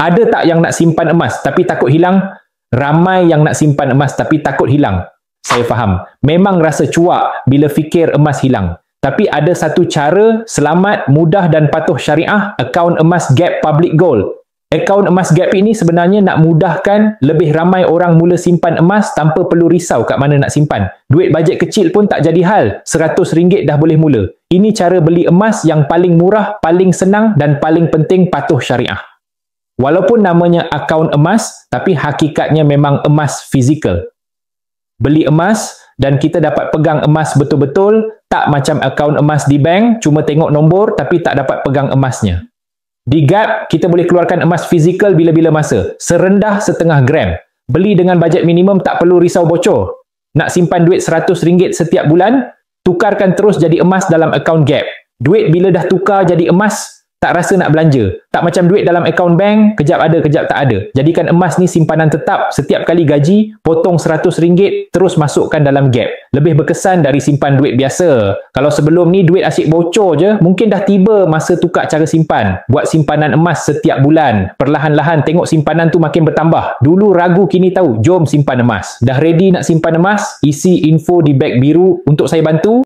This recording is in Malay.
Ada tak yang nak simpan emas tapi takut hilang? Ramai yang nak simpan emas tapi takut hilang. Saya faham. Memang rasa cuak bila fikir emas hilang. Tapi ada satu cara selamat, mudah dan patuh syariah, akaun emas Gap Public Gold. Akaun emas Gap ini sebenarnya nak mudahkan lebih ramai orang mula simpan emas tanpa perlu risau kat mana nak simpan. Duit bajet kecil pun tak jadi hal. RM100 dah boleh mula. Ini cara beli emas yang paling murah, paling senang dan paling penting patuh syariah. Walaupun namanya akaun emas, tapi hakikatnya memang emas fizikal. Beli emas dan kita dapat pegang emas betul-betul, tak macam akaun emas di bank, cuma tengok nombor tapi tak dapat pegang emasnya. Di Gap, kita boleh keluarkan emas fizikal bila-bila masa, serendah 0.5 gram. Beli dengan bajet minimum tak perlu risau bocor. Nak simpan duit RM100 setiap bulan, tukarkan terus jadi emas dalam akaun Gap. Duit bila dah tukar jadi emas, tak rasa nak belanja. Tak macam duit dalam akaun bank, kejap ada, kejap tak ada. Jadikan emas ni simpanan tetap. Setiap kali gaji, potong RM100, terus masukkan dalam Gap. Lebih berkesan dari simpan duit biasa. Kalau sebelum ni duit asyik bocor je, mungkin dah tiba masa tukar cara simpan. Buat simpanan emas setiap bulan. Perlahan-lahan tengok simpanan tu makin bertambah. Dulu ragu, kini tahu. Jom simpan emas. Dah ready nak simpan emas? Isi info di beg biru untuk saya bantu.